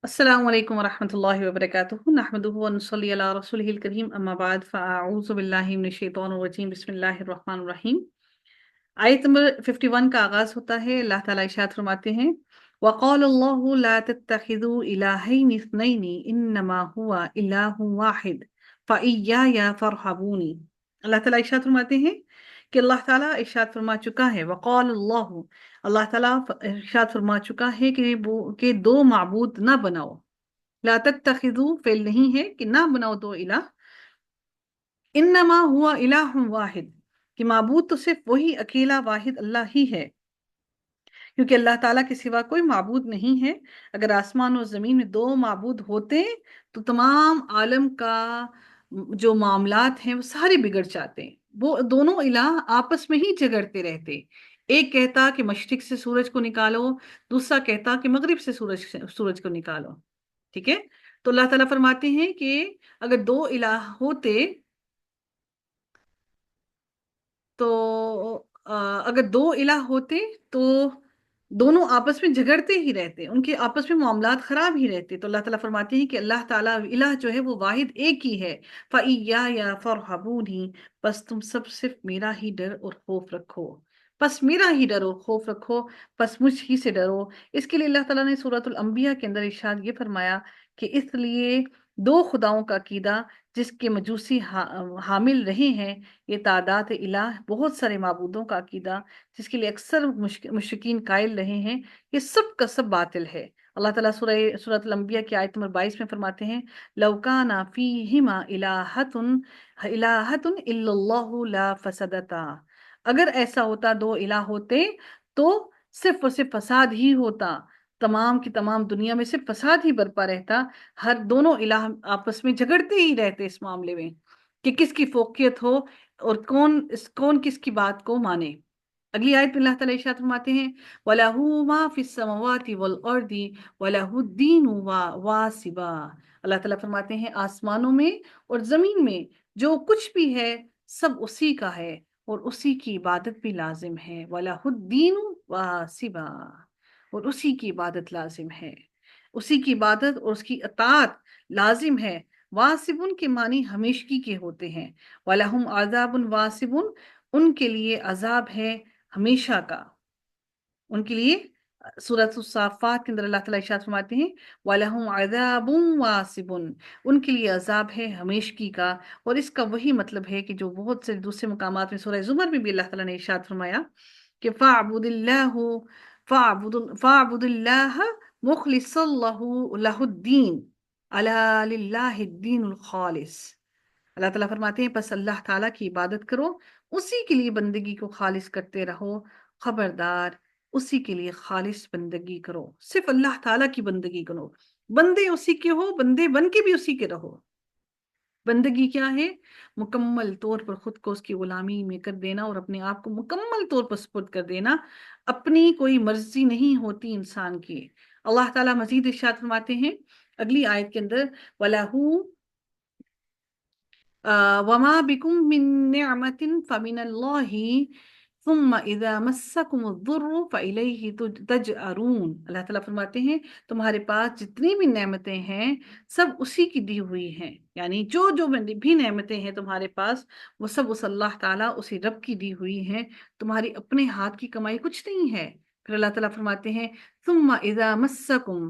السلام علیکم ورحمۃ اللہ وبرکاتہ نحمدہ ونصلی علی رسولہ الکریم اما بعد فاعوذ باللہ من الشیطان الرجیم بسم اللہ الرحمن الرحیم۔ آیت نمبر 51 کا آغاز ہوتا ہے۔ اللہ تعالیٰ ارشاد فرماتے ہیں وقال اللہ لا تتخذوا الہین اثنین انما هو الہ واحد فإیایا فرحبون۔ اللہ تعالیٰ ارشاد فرماتے ہیں کہ اللہ تعالیٰ ارشاد فرما چکا ہے وقال اللہ، اللہ تعالیٰ ارشاد فرما چکا ہے کہ دو معبود نہ بناؤ۔ لا تتخذوا فعل نہیں ہے کہ نہ بناؤ دو الہ، انما ہوا الہ واحد کہ معبود تو صرف وہی اکیلا واحد اللہ ہی ہے، کیونکہ اللہ تعالیٰ کے سوا کوئی معبود نہیں ہے۔ اگر آسمان و زمین میں دو معبود ہوتے تو تمام عالم کا جو معاملات ہیں وہ سارے بگڑ جاتے، وہ دونوں الہ آپس میں ہی جھگڑتے رہتے۔ ایک کہتا کہ مشرق سے سورج کو نکالو، دوسرا کہتا کہ مغرب سے سورج کو نکالو، ٹھیک ہے۔ تو اللہ تعالیٰ فرماتے ہیں کہ اگر دو الہ ہوتے تو اگر دو الہ ہوتے تو دونوں آپس میں جھگڑتے ہی رہتے، ان کے آپس میں معاملات خراب ہی رہتے۔ تو اللہ تعالیٰ فرماتے ہیں کہ اللہ تعالیٰ الہ جو ہے وہ واحد ایک ہی ہے۔ فَإِيَّايَ فَارْهَبُونِ، بس تم سب صرف میرا ہی ڈر اور خوف رکھو، بس میرا ہی ڈر اور خوف رکھو، بس مجھ ہی سے ڈرو۔ اس کے لیے اللہ تعالیٰ نے سورۃ الانبیاء کے اندر ارشاد یہ فرمایا کہ اس لیے دو خداؤں کا عقیدہ جس کے مجوسی حامل رہے ہیں، یہ تعداد الہ بہت سارے معبودوں کا عقیدہ جس کے لیے اکثر مشرکین قائل رہے ہیں، یہ سب کا سب باطل ہے۔ اللہ تعالیٰ سورۃ الانبیاء کی آیت نمبر 22 میں فرماتے ہیں لَوْ كَانَ فِيهِمَا إِلَٰهَةٌ إِلَّا اللَّهُ لَفَسَدَتَا، اگر ایسا ہوتا دو الہ ہوتے تو صرف اور صرف فساد ہی ہوتا، تمام کی تمام دنیا میں صرف فساد ہی برپا رہتا۔ ہر دونوں الہ آپس میں جھگڑتے ہی رہتے اس معاملے میں کہ کس کی فوقیت ہو اور کون کس کی بات کو مانے۔ اگلی آیت میں اللہ تعالیٰ ارشاد فرماتے ہیں وَلَهُ مَا فِي السَّمَاوَاتِ وَالْأَرْضِ وَلَهُ الدِّينُ وَاسِبًا۔ اللہ تعالیٰ فرماتے ہیں آسمانوں میں اور زمین میں جو کچھ بھی ہے سب اسی کا ہے اور اسی کی عبادت بھی لازم ہے۔ وَلَهُ الدِّينُ وَاسِبًا، اور اسی کی عبادت لازم ہے، اسی کی عبادت اور اس کی اطاعت لازم ہے۔ واسبن کے معنی ہمیشگی کے ہوتے ہیں۔ وَلَهُمْ عَذَابٌ وَاسِبٌ، ان کے لیے عذاب ہے ہمیشہ کا، ان کے لیے سورۃ الصافات کے اندر اللہ تعالیٰ ارشاد فرماتے ہیں وَلَهُمْ عَذَابٌ وَاسِبٌ، ان کے لیے عذاب ہے ہمیشگی کا۔ اور اس کا وہی مطلب ہے کہ جو بہت سے دوسرے مقامات میں سورہ زمر میں بھی اللہ تعالیٰ نے ارشاد فرمایا کہ فَاعْبُدُ اللَّهَ مُخْلِصًا لَهُ الدِّينَ أَلَا لِلَّهِ الدِّينُ الْخَالِصُ۔ اللہ تعالیٰ فرماتے ہیں پس اللہ تعالیٰ کی عبادت کرو، اسی کے لیے بندگی کو خالص کرتے رہو، خبردار اسی کے لیے خالص بندگی کرو، صرف اللہ تعالیٰ کی بندگی کرو، بندے اسی کے ہو، بندے بن کے بھی اسی کے رہو۔ بندگی کیا ہے؟ مکمل طور پر خود کو اس کی غلامی میں کر دینا اور اپنے آپ کو مکمل طور پر سپرد کر دینا، اپنی کوئی مرضی نہیں ہوتی انسان کی۔ اللہ تعالیٰ مزید ارشاد فرماتے ہیں اگلی آیت کے اندر وَلَهُ وَمَا بِكُم مِّن نِّعْمَةٍ فَمِنَ اللَّهِ ثُمَّ إِذَا مَسَّكُمُ الضُّرُّ فَإِلَيْهِ تَجْأَرُونَ۔ اللہ تعالیٰ فرماتے ہیں تمہارے پاس جتنی بھی نعمتیں ہیں سب اسی کی دی ہوئی ہیں، یعنی جو بھی نعمتیں ہیں تمہارے پاس وہ سب اس اللہ تعالیٰ اسی رب کی دی ہوئی ہیں، تمہاری اپنے ہاتھ کی کمائی کچھ نہیں ہے۔ پھر اللہ تعالیٰ فرماتے ہیں ثُمَّ إِذَا مَسَّكُمْ،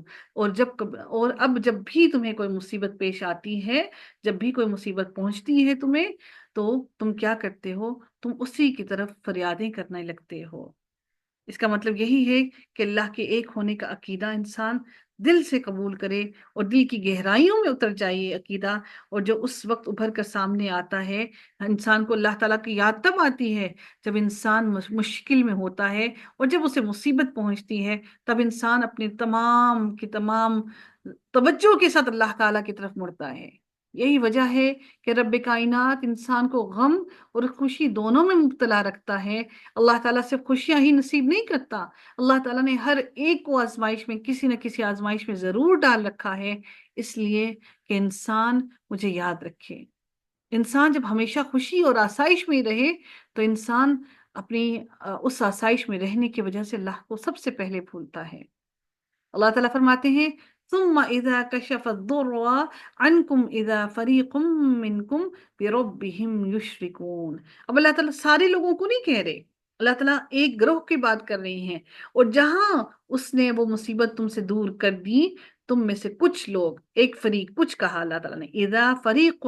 اور اب جب بھی تمہیں کوئی مصیبت پیش آتی ہے، جب بھی کوئی مصیبت پہنچتی ہے تمہیں، تو تم کیا کرتے ہو؟ تم اسی کی طرف فریادیں کرنے لگتے ہو۔ اس کا مطلب یہی ہے کہ اللہ کے ایک ہونے کا عقیدہ انسان دل سے قبول کرے اور دل کی گہرائیوں میں اتر جائے یہ عقیدہ، اور جو اس وقت ابھر کر سامنے آتا ہے انسان کو اللہ تعالیٰ کی یاد تب آتی ہے جب انسان مشکل میں ہوتا ہے اور جب اسے مصیبت پہنچتی ہے، تب انسان اپنی تمام کی تمام توجہ کے ساتھ اللہ تعالیٰ کی طرف مڑتا ہے۔ یہی وجہ ہے کہ رب کائنات انسان کو غم اور خوشی دونوں میں مبتلا رکھتا ہے۔ اللہ تعالیٰ صرف خوشیاں ہی نصیب نہیں کرتا، اللہ تعالیٰ نے ہر ایک کو آزمائش میں کسی نہ کسی آزمائش میں ضرور ڈال رکھا ہے، اس لیے کہ انسان مجھے یاد رکھے۔ انسان جب ہمیشہ خوشی اور آسائش میں رہے تو انسان اپنی اس آسائش میں رہنے کی وجہ سے اللہ کو سب سے پہلے بھولتا ہے۔ اللہ تعالیٰ فرماتے ہیں ثم اذا كشف الضر عنكم اذا فريق منكم بربهم يشركون. اب اللہ تعالیٰ سارے لوگوں کو نہیں کہہ رہے، اللہ تعالیٰ ایک گروہ کی بات کر رہی ہیں، اور جہاں اس نے وہ مصیبت تم سے دور کر دی، تم میں سے کچھ لوگ، ایک فریق، کچھ کہا اللہ تعالیٰ نے، اذا فریق،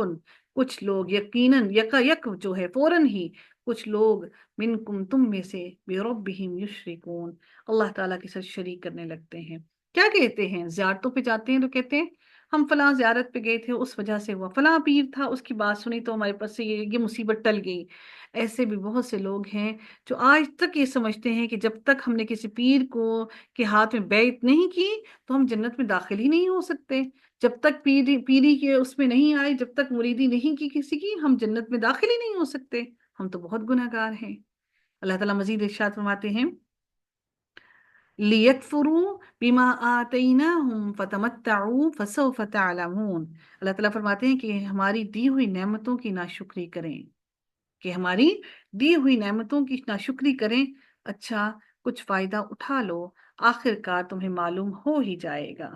کچھ لوگ، یقیناً یکا یک جو ہے فوراً ہی، کچھ لوگ، منکم تم میں سے، بربہم یشرکون، اللہ تعالیٰ کے ساتھ شریک کرنے لگتے ہیں۔ کیا کہتے ہیں؟ زیارتوں پہ جاتے ہیں تو کہتے ہیں ہم فلاں زیارت پہ گئے تھے، اس وجہ سے ہوا، فلاں پیر تھا، اس کی بات سنی تو ہمارے پاس سے یہ مصیبت ٹل گئی۔ ایسے بھی بہت سے لوگ ہیں جو آج تک یہ سمجھتے ہیں کہ جب تک ہم نے کسی پیر کو کے ہاتھ میں بیعت نہیں کی تو ہم جنت میں داخل ہی نہیں ہو سکتے، جب تک پیری کے اس میں نہیں آئے، جب تک مریدی نہیں کی کسی کی، ہم جنت میں داخل ہی نہیں ہو سکتے، ہم تو بہت گناہ گار ہیں۔ اللہ تعالیٰ مزید ارشاد فرماتے ہیں لِيَكْفُرُوا بِمَا آتَيْنَاهُمْ فَتَمَتَّعُوا فَسَوْفَ تَعْلَمُونَ۔ اللہ تعالیٰ فرماتے ہیں کہ ہماری دی ہوئی نعمتوں کی ناشکری کریں، کہ ہماری دی ہوئی نعمتوں کی ناشکری کریں، اچھا کچھ فائدہ اٹھا لو، آخر کار تمہیں معلوم ہو ہی جائے گا۔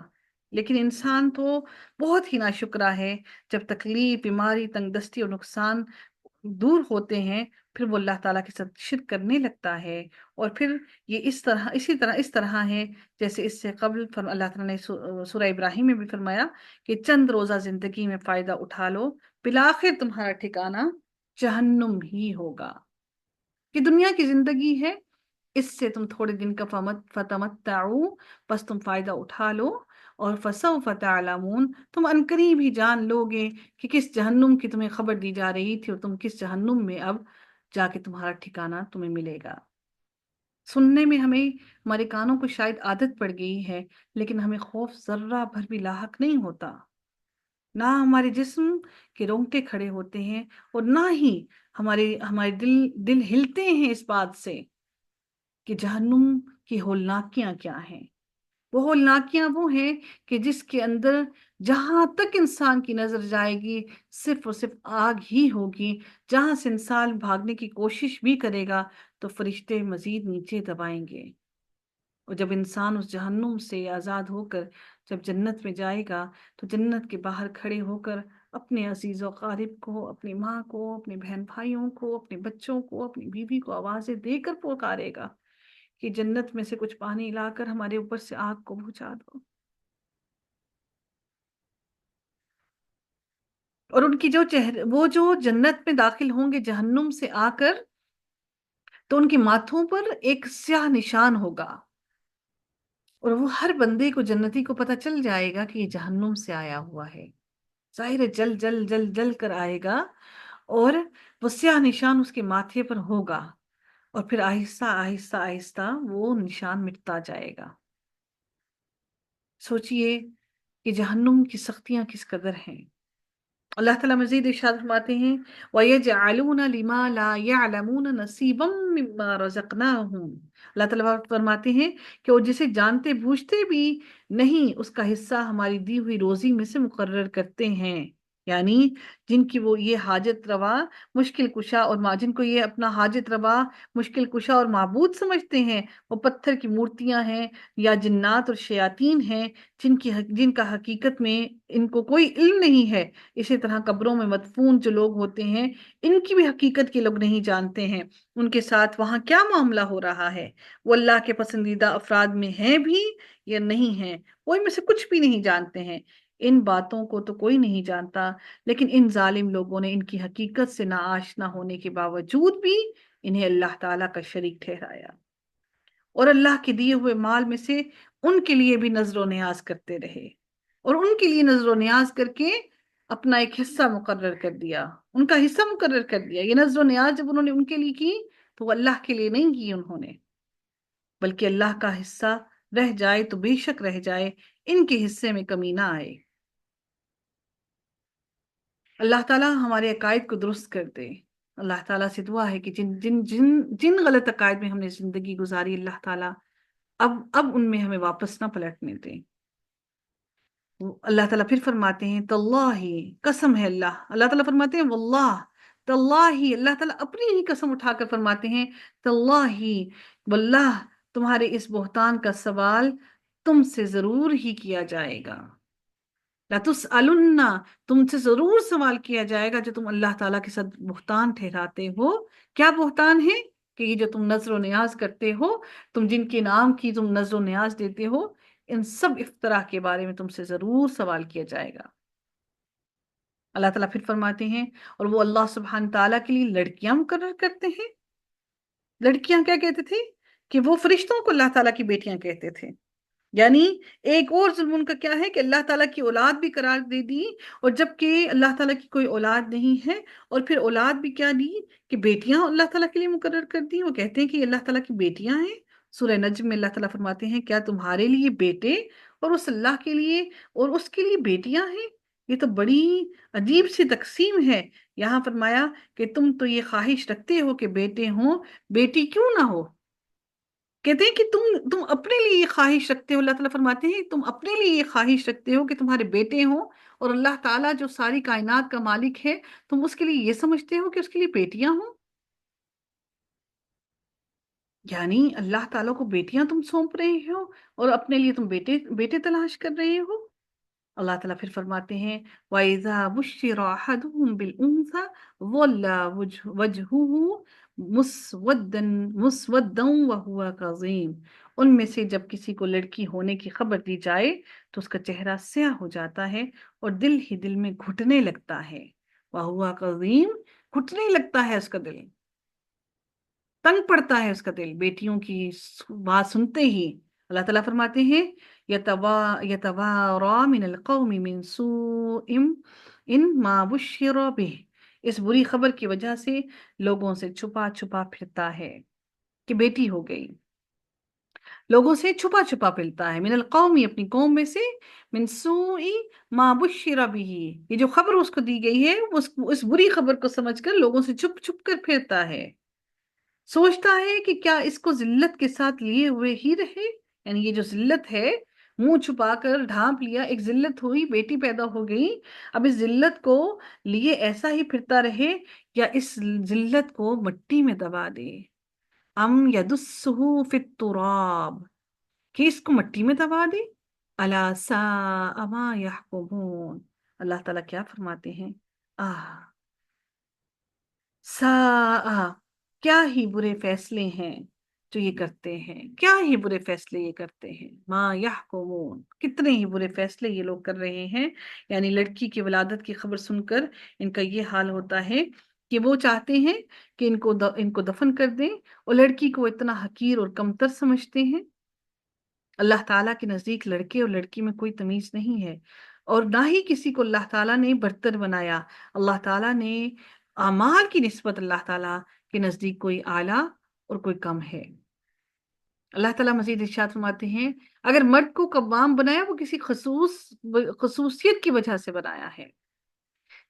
لیکن انسان تو بہت ہی ناشکرا ہے، جب تکلیف، بیماری، تنگ دستی اور نقصان دور ہوتے ہیں، پھر وہ اللہ تعالیٰ کے ساتھ شرک کرنے لگتا ہے، اور پھر یہ اس طرح ہے جیسے اس سے قبل اللہ تعالیٰ نے سورہ ابراہیم میں بھی فرمایا کہ چند روزہ زندگی میں فائدہ اٹھا لو، بالآخر تمہارا ٹھکانہ جہنم ہی ہوگا۔ کہ دنیا کی زندگی ہے، اس سے تم تھوڑے دن کا فتمتعوا، بس تم فائدہ اٹھا لو، اور فسوف تعلمون، تم عنقریب ہی جان لو گے کہ کس جہنم کی تمہیں خبر دی جا رہی تھی، اور تم کس جہنم میں اب جا کے تمہارا ٹھکانہ تمہیں ملے گا۔ سننے میں ہمارے کانوں کو شاید عادت پڑ گئی ہے، لیکن ہمیں خوف ذرہ بھر بھی لاحق نہیں ہوتا، نہ ہمارے جسم کے رونگٹے کھڑے ہوتے ہیں، اور نہ ہی ہمارے دل ہلتے ہیں اس بات سے کہ جہنم کی ہولناکیاں کیا ہیں۔ وہ ہولناکیاں وہ ہیں کہ جس کے اندر جہاں تک انسان کی نظر جائے گی صرف اور صرف آگ ہی ہوگی، جہاں سے انسان بھاگنے کی کوشش بھی کرے گا تو فرشتے مزید نیچے دبائیں گے، اور جب انسان اس جہنم سے آزاد ہو کر جب جنت میں جائے گا تو جنت کے باہر کھڑے ہو کر اپنے عزیز و قارب کو، اپنی ماں کو، اپنے بہن بھائیوں کو، اپنے بچوں کو، اپنی بیوی کو آوازیں دے کر پکارے گا کہ جنت میں سے کچھ پانی لا کر ہمارے اوپر سے آگ کو بجھا دو۔ اور ان کی وہ جو جنت میں داخل ہوں گے جہنم سے آ کر، تو ان کے ماتھوں پر ایک سیاہ نشان ہوگا، اور وہ ہر بندے کو، جنتی کو پتہ چل جائے گا کہ یہ جہنم سے آیا ہوا ہے، ظاہر ہے جل جل جل جل کر آئے گا، اور وہ سیاہ نشان اس کے ماتھے پر ہوگا، اور پھر آہستہ آہستہ آہستہ وہ نشان مٹتا جائے گا۔ سوچئے کہ جہنم کی سختیاں کس قدر ہیں۔ اللہ تعالیٰ مزید ارشاد فرماتے ہیں وَيَجْعَلُونَ لِمَا لَا يَعْلَمُونَ نَصِيبًا مِّمَّا رَزَقْنَاهُمْ۔ اللہ تعالیٰ فرماتے ہیں کہ وہ جسے جانتے بوجھتے بھی نہیں اس کا حصہ ہماری دی ہوئی روزی میں سے مقرر کرتے ہیں، یعنی جن کی وہ یہ حاجت روا مشکل کشا، اور جن کو یہ اپنا حاجت روا مشکل کشا اور معبود سمجھتے ہیں، وہ پتھر کی مورتیاں ہیں یا جنات اور شیاطین ہیں، جن کا حقیقت میں ان کو کوئی علم نہیں ہے۔ اسی طرح قبروں میں مدفون جو لوگ ہوتے ہیں، ان کی بھی حقیقت کے لوگ نہیں جانتے ہیں، ان کے ساتھ وہاں کیا معاملہ ہو رہا ہے، وہ اللہ کے پسندیدہ افراد میں ہیں بھی یا نہیں ہیں، کوئی میں سے کچھ بھی نہیں جانتے ہیں۔ ان باتوں کو تو کوئی نہیں جانتا، لیکن ان ظالم لوگوں نے ان کی حقیقت سے ناآشنا ہونے کے باوجود بھی انہیں اللہ تعالیٰ کا شریک ٹھہرایا، اور اللہ کے دیے ہوئے مال میں سے ان کے لیے بھی نظر و نیاز کرتے رہے، اور ان کے لیے نظر و نیاز کر کے اپنا ایک حصہ مقرر کر دیا، ان کا حصہ مقرر کر دیا۔ یہ نظر و نیاز جب انہوں نے ان کے لیے کی تو وہ اللہ کے لیے نہیں کی انہوں نے، بلکہ اللہ کا حصہ رہ جائے تو بے شک رہ جائے، ان کے حصے میں کمی نہ آئے۔ اللہ تعالیٰ ہمارے عقائد کو درست کر دے۔ اللہ تعالیٰ سے دعا ہے کہ جن غلط عقائد میں ہم نے زندگی گزاری، اللہ تعالیٰ اب ان میں ہمیں واپس نہ پلٹنے دیں۔ اللہ تعالیٰ پھر فرماتے ہیں تاللہ، قسم ہے اللہ تعالیٰ فرماتے ہیں واللہ، تاللہ، اللہ تعالیٰ اپنی ہی قسم اٹھا کر فرماتے ہیں تاللہ، واللہ، تمہارے اس بہتان کا سوال تم سے ضرور ہی کیا جائے گا. لَتُسْأَلُنَّ، تم سے ضرور سوال کیا جائے گا جو تم اللہ تعالیٰ کے ساتھ بہتان ٹھہراتے ہو. کیا بہتان ہے؟ کہ یہ جو تم نظر و نیاز کرتے ہو، تم جن کے نام کی تم نظر و نیاز دیتے ہو، ان سب افطرا کے بارے میں تم سے ضرور سوال کیا جائے گا. اللہ تعالیٰ پھر فرماتے ہیں اور وہ اللہ سبحانہ تعالیٰ کے لیے لڑکیاں مقرر کرتے ہیں. لڑکیاں کیا کہتے تھے؟ کہ وہ فرشتوں کو اللہ تعالیٰ کی بیٹیاں کہتے تھے. یعنی ایک اور ظلم ان کا کیا ہے کہ اللہ تعالیٰ کی اولاد بھی قرار دے دی، اور جبکہ اللہ تعالیٰ کی کوئی اولاد نہیں ہے، اور پھر اولاد بھی کیا دی کہ بیٹیاں اللہ تعالیٰ کے لیے مقرر کر دی. وہ کہتے ہیں کہ یہ اللہ تعالیٰ کی بیٹیاں ہیں. سورہ نجم میں اللہ تعالیٰ فرماتے ہیں کیا تمہارے لیے بیٹے اور اس اللہ کے لیے اور اس کے لیے بیٹیاں ہیں؟ یہ تو بڑی عجیب سی تقسیم ہے. یہاں فرمایا کہ تم تو یہ خواہش رکھتے ہو کہ بیٹے ہوں، بیٹی کیوں نہ ہو. کہتے ہیں کہ تم اپنے لیے یہ خواہش رکھتے ہو. اللہ تعالیٰ فرماتے ہیں تم اپنے لیے یہ خواہش رکھتے ہو کہ تمہارے بیٹے ہوں، اور اللہ تعالیٰ جو ساری کائنات کا مالک ہے تم اس کے لیے یہ سمجھتے ہو کہ اس کے لیے بیٹیاں ہوں. یعنی اللہ تعالیٰ کو بیٹیاں تم سونپ رہے ہو اور اپنے لیے تم بیٹے بیٹے تلاش کر رہے ہو. اللہ تعالیٰ پھر فرماتے ہیں وَإِذَا بُشِّرَ أَحَدُهُم بِالْأُنثَىٰ ظَلَّ وَجْهُهُ مُسْوَدًّا وَهُوَ كَظِيمٌ. ان میں سے جب کسی کو لڑکی ہونے کی خبر دی جائے تو اس کا چہرہ سیاہ ہو جاتا ہے اور دل ہی دل میں گھٹنے لگتا ہے. وَهُوَ كَظِيمٌ، گھٹنے لگتا ہے اس کا دل، تنگ پڑتا ہے اس کا دل بیٹیوں کی بات سنتے ہی. اللہ تعالیٰ فرماتے ہیں یتوارا من القوم من سوء ما بشر به، اس بری خبر کی وجہ سے لوگوں سے چھپا چھپا پھرتا ہے کہ بیٹی ہو گئی. لوگوں سے چھپا چھپا پھرتا ہے. من القوم، اپنی قوم میں سے، من سوء ما بشر به، یہ جو خبر اس کو دی گئی ہے اس بری خبر کو سمجھ کر لوگوں سے چھپ چھپ کر پھرتا ہے. سوچتا ہے کہ کیا اس کو ذلت کے ساتھ لیے ہوئے ہی رہے. یعنی یہ جو ذلت ہے، منہ چھپا کر ڈھانپ لیا، ایک ذلت ہوئی، بیٹی پیدا ہو گئی، اب اس ذلت کو لیے ایسا ہی پھرتا رہے یا اس ذلت کو مٹی میں دبا دے. ام یدسہ فی التراب، کہ اس کو مٹی میں دبا دے. الا ساء ما یحکمون، اللہ تعالیٰ کیا فرماتے ہیں، ساء، کیا ہی برے فیصلے ہیں جو یہ کرتے ہیں، کیا ہی برے فیصلے یہ کرتے ہیں. ما یحکمون، کتنے ہی برے فیصلے یہ لوگ کر رہے ہیں. یعنی لڑکی کی ولادت کی خبر سن کر ان کا یہ حال ہوتا ہے کہ وہ چاہتے ہیں کہ ان کو دفن کر دیں، اور لڑکی کو اتنا حقیر اور کمتر سمجھتے ہیں. اللہ تعالیٰ کے نزدیک لڑکے اور لڑکی میں کوئی تمیز نہیں ہے، اور نہ ہی کسی کو اللہ تعالیٰ نے برتر بنایا. اللہ تعالیٰ نے اعمال کی نسبت اللہ تعالیٰ کے نزدیک کوئی اعلیٰ اور کوئی کم ہے. اللہ تعالیٰ مزید ارشاد فرماتے ہیں اگر مرد کو قوام بنایا وہ کسی خصوصیت کی وجہ سے بنایا ہے.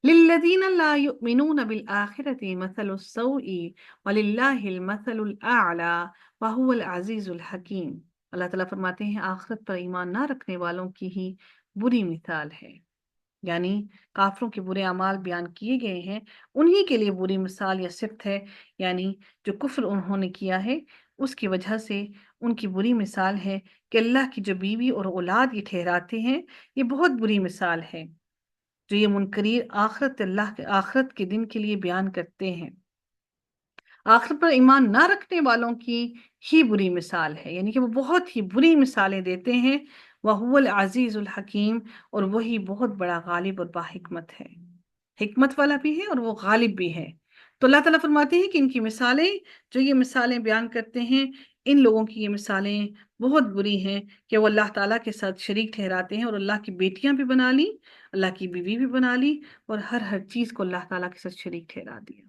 لِلَّذِينَ لَا يُؤْمِنُونَ بِالْآخِرَةِ مَثَلُ السَّوْءِ وَلِلَّهِ الْمَثَلُ الْأَعْلَى وَهُوَ الْعَزِيزُ الْحَكِيمُ. اللہ تعالیٰ فرماتے ہیں آخرت پر ایمان نہ رکھنے والوں کی ہی بری مثال ہے. یعنی کافروں کے برے اعمال بیان کیے گئے ہیں، انہی کے لیے بری مثال یا صفت ہے. یعنی جو کفر انہوں نے کیا ہے اس کی وجہ سے ان کی بری مثال ہے کہ اللہ کی جو بیوی اور اولاد یہ ٹھہراتے ہیں، یہ بہت بری مثال ہے جو یہ منکرین آخرت کے دن کے لیے بیان کرتے ہیں. آخرت پر ایمان نہ رکھنے والوں کی ہی بری مثال ہے، یعنی کہ وہ بہت ہی بری مثالیں دیتے ہیں. وَهُوَ الْعَزِيزُ الْحَكِيمُ، اور وہی بہت بڑا غالب اور باحکمت ہے، حکمت والا بھی ہے اور وہ غالب بھی ہے. تو اللہ تعالیٰ فرماتے ہیں کہ ان کی مثالیں، جو یہ مثالیں بیان کرتے ہیں، ان لوگوں کی یہ مثالیں بہت بری ہیں کہ وہ اللہ تعالیٰ کے ساتھ شریک ٹھہراتے ہیں، اور اللہ کی بیٹیاں بھی بنا لی، اللہ کی بیوی بھی بنا لی، اور ہر چیز کو اللہ تعالیٰ کے ساتھ شریک ٹھہرا دیا.